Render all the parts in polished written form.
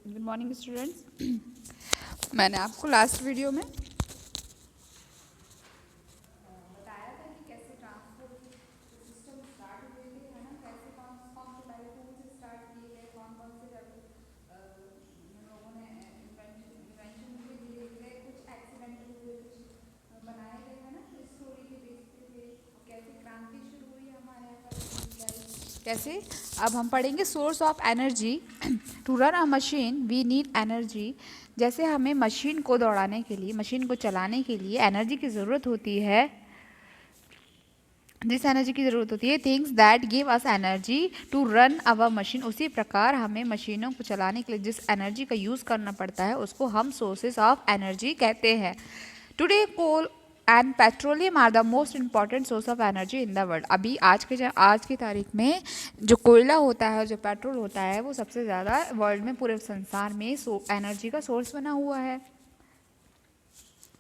Good morning students. मैंने आपको last video में बताया था कि कैसे ट्रांसपोर्ट सिस्टम स्टार्ट हुए थे, है ना, कैसे कौन कौन से टेलीफोन से स्टार्ट किए गए, कौन कौन से लोगों ने इन्वेंशन हुए, धीरे धीरे कुछ एक्सीडेंटल हुए, कुछ बनाए गए, है ना, स्टोरी के बेस पे कैसे क्रांति शुरू हुई हमारे यहाँ पर कैसे। अब हम पढ़ेंगे source of energy. To run a machine we need energy. जैसे हमें मशीन को दौड़ाने के लिए, मशीन को चलाने के लिए एनर्जी की ज़रूरत होती है, जिस एनर्जी की ज़रूरत होती है, things that give us energy to run our machine, उसी प्रकार हमें मशीनों को चलाने के लिए जिस एनर्जी का यूज़ करना पड़ता है उसको हम सोर्सेज ऑफ एनर्जी कहते हैं। Today coal and petroleum are the most important source of energy in the world. अभी आज की तारीख में जो कोयला होता है, जो पेट्रोल होता है, वो सबसे ज़्यादा वर्ल्ड में, पूरे संसार में एनर्जी का सोर्स बना हुआ है।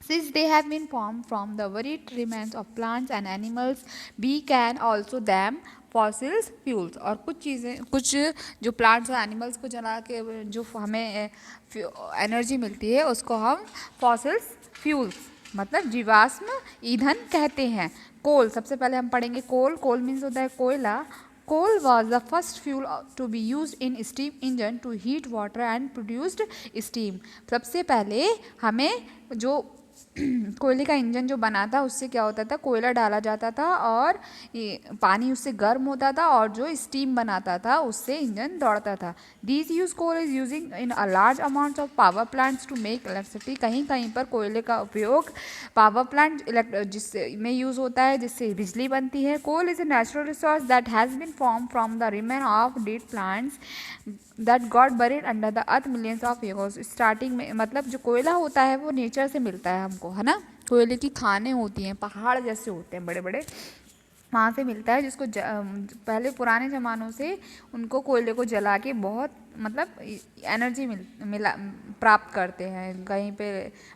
Since they have been formed from the varied remains of plants and animals, we can also them fossils fuels. और कुछ जो प्लांट्स और एनिमल्स को जला के जो हमें एनर्जी मिलती है उसको हम फॉसिल्स फ्यूल्स मतलब जीवाश्म ईंधन कहते हैं। कोल, सबसे पहले हम पढ़ेंगे कोल। कोल मीन्स होता है कोयला। Coal was the first fuel to be use in steam engine to heat water and produced steam. सबसे पहले हमें जो कोयले का इंजन जो बना था उससे क्या होता था, कोयला डाला जाता था और ये पानी उससे गर्म होता था और जो स्टीम बनाता था उससे इंजन दौड़ता था। This use coal is using in a large amounts of power plants to make electricity. कहीं कहीं पर कोयले का उपयोग पावर प्लांट जिससे में यूज़ होता है, जिससे बिजली बनती है। Coal is a natural resource that has been form from the remain of dead plants that got buried under the earth millions of years. Starting में मतलब जो कोयला होता है वो नेचर से मिलता है हमको, है ना। कोयले की खानें होती हैं, पहाड़ जैसे होते हैं बड़े बड़े, वहाँ से मिलता है, जिसको पहले पुराने ज़मानों से उनको कोयले को जला के बहुत मतलब एनर्जी मिला प्राप्त करते हैं। कहीं पे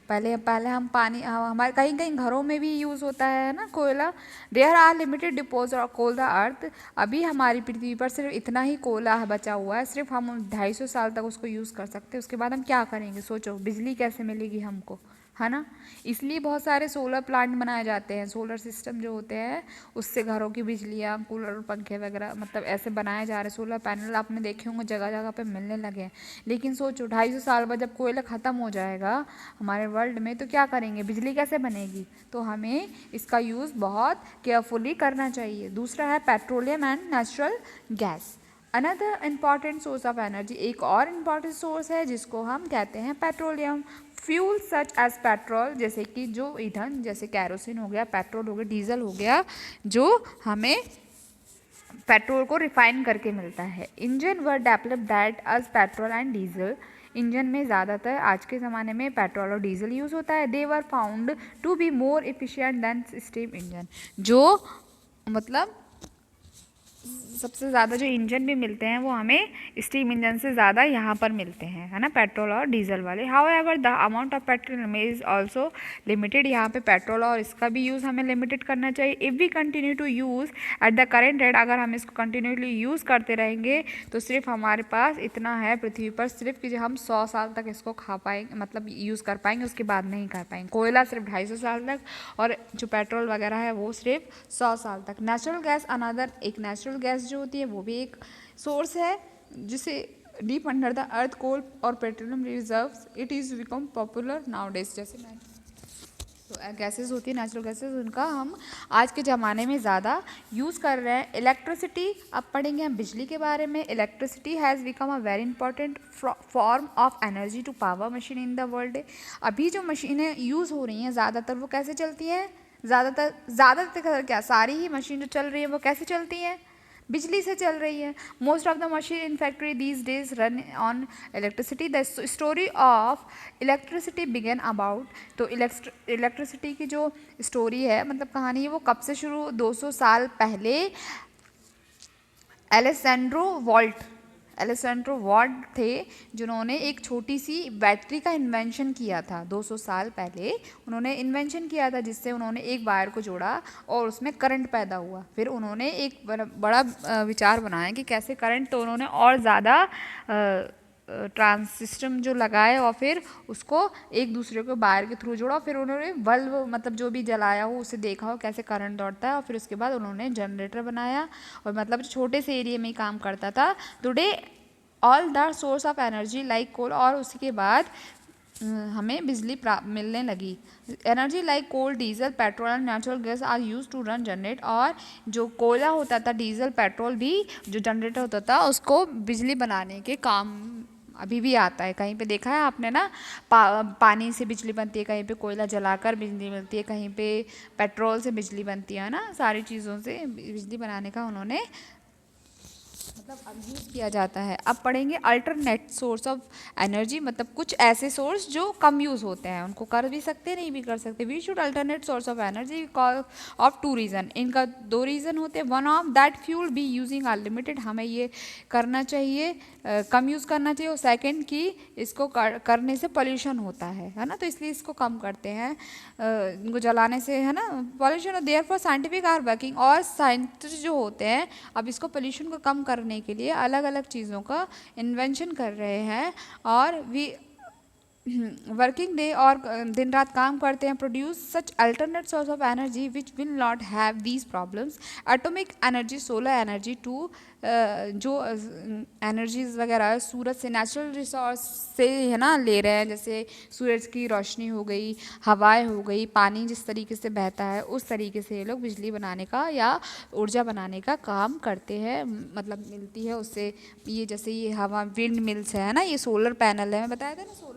पहले पहले हम पानी हमारे कहीं कहीं घरों में भी यूज़ होता है ना कोयला। There are limited deposit of coal the earth. अभी हमारी पृथ्वी पर सिर्फ इतना ही कोयला बचा हुआ है, सिर्फ हम 250 साल तक उसको यूज़ कर सकते हैं। उसके बाद हम क्या करेंगे, सोचो, बिजली कैसे मिलेगी हमको, है ना। इसलिए बहुत सारे सोलर प्लांट बनाए जाते हैं। सोलर सिस्टम जो होते हैं उससे घरों की बिजलियाँ, कूलर, पंखे वगैरह मतलब ऐसे बनाए जा रहे हैं। सोलर पैनल आपने देखे होंगे जगह जगह पे मिलने लगे हैं। लेकिन सोचो 250 साल बाद जब कोयला ख़त्म हो जाएगा हमारे वर्ल्ड में तो क्या करेंगे, बिजली कैसे बनेगी। तो हमें इसका यूज़ बहुत केयरफुली करना चाहिए। दूसरा है petroleum and natural gas. Another important source of energy, एक और इम्पॉर्टेंट सोर्स है जिसको हम कहते हैं petroleum. Fuel such as petrol, जैसे कि जो ईंधन, जैसे कैरोसिन हो गया, पेट्रोल हो गया, डीजल हो गया, जो हमें पेट्रोल को रिफाइन करके मिलता है। Engine were develop that as petrol and diesel. Engine में ज़्यादातर आज के ज़माने में पेट्रोल और डीजल यूज़ होता है। They were found to be more efficient than steam engine. जो मतलब सबसे ज़्यादा जो इंजन भी मिलते हैं वो हमें स्टीम इंजन से ज़्यादा यहाँ पर मिलते हैं, है ना, पेट्रोल और डीजल वाले। How ever the amount of petrol is also limited. यहाँ पे पेट्रोल और इसका भी यूज़ हमें लिमिटेड करना चाहिए। If we continue to use at the current rate, अगर हम इसको कंटिन्यूसली यूज़ करते रहेंगे तो सिर्फ हमारे पास इतना है पृथ्वी पर, सिर्फ कि हम 100 साल तक इसको खा पाएंगे, मतलब यूज़ कर पाएंगे, उसके बाद नहीं कर पाएंगे। कोयला सिर्फ 250 साल तक और जो पेट्रोल वगैरह है वो सिर्फ 100 साल तक। नेचुरल गैस अनदर, एक नेचुरल गैस जो होती है वो भी एक सोर्स है जिसे डीप अंडर द अर्थ कोल और petroleum reserves it is become popular now days. जैसे मैं तो गैसेस होती है नेचुरल गैसेस, उनका हम आज के ज़माने में ज़्यादा यूज़ कर रहे हैं। इलेक्ट्रिसिटी, अब पढ़ेंगे हम बिजली के बारे में। Electricity has become a very important form of energy to power machine in the world. अभी जो मशीनें यूज़ हो रही हैं ज़्यादातर वो कैसे चलती हैं, ज़्यादातर क्या, सारी ही मशीन जो चल रही है वो कैसे चलती हैं, बिजली से चल रही है। Most of the machine in factory these days run on electricity. The story of electricity began about, तो इलेक्ट्रिसिटी की जो स्टोरी है, मतलब कहानी है, वो कब से शुरू, 200 साल पहले एलेसेंड्रो वॉल्ट थे जिन्होंने एक छोटी सी बैटरी का इन्वेंशन किया था। 200 साल पहले उन्होंने इन्वेंशन किया था जिससे उन्होंने एक वायर को जोड़ा और उसमें करंट पैदा हुआ। फिर उन्होंने एक बड़ा विचार बनाया कि कैसे करंट, तो उन्होंने और ज़्यादा ट्रांस सिस्टम जो लगाए और फिर उसको एक दूसरे को वायर के थ्रू जोड़ा, फिर उन्होंने बल्ब मतलब जो भी जलाया हो उसे देखा हो कैसे करंट दौड़ता है, और फिर उसके बाद उन्होंने जनरेटर बनाया और मतलब छोटे से एरिया में ही काम करता था। Today all the source of energy like coal, और उसके बाद हमें बिजली मिलने लगी। Energy like coal, diesel, petrol and natural gas are use to run generate, और जो कोयला होता था, डीजल, पेट्रोल भी जो जनरेटर होता था उसको बिजली बनाने के काम अभी भी आता है। कहीं पे देखा है आपने ना, पानी से बिजली बनती है, कहीं पे कोयला जलाकर बिजली मिलती है, कहीं पे पेट्रोल से बिजली बनती है ना, सारी चीज़ों से बिजली बनाने का उन्होंने मतलब अब यूज़ किया जाता है। अब पढ़ेंगे अल्टरनेट सोर्स ऑफ एनर्जी, मतलब कुछ ऐसे सोर्स जो कम यूज़ होते हैं, उनको कर भी सकते नहीं भी कर सकते। We should alternate source of energy call of two reason, इनका दो रीज़न होते हैं। One of that fuel be using unlimited, हमें ये करना चाहिए, कम यूज़ करना चाहिए। और सेकेंड कि इसको करने से पोल्यूशन होता है ना, तो इसलिए इसको कम करते हैं, इनको जलाने से है ना pollution. Therefore scientific are working, और साइंटिस्ट जो होते हैं अब इसको पोल्यूशन को कम करने के लिए अलग अलग चीज़ों का इन्वेंशन कर रहे हैं, और वी वर्किंग डे और दिन रात काम करते हैं। Produce such alternate source of energy which will not have these problems. Atomic energy, solar energy, two जो एनर्जीज वगैरह है सूरज से, नेचुरल रिसोर्स से है ना ले रहे हैं, जैसे सूरज की रोशनी हो गई, हवाएं हो गई, पानी जिस तरीके से बहता है उस तरीके से ये लोग बिजली बनाने का या ऊर्जा बनाने का काम करते हैं, मतलब मिलती है उससे। ये जैसे ये हवा विंड मिल्स है ना, ये सोलर पैनल है, मैं बताया था ना सोलर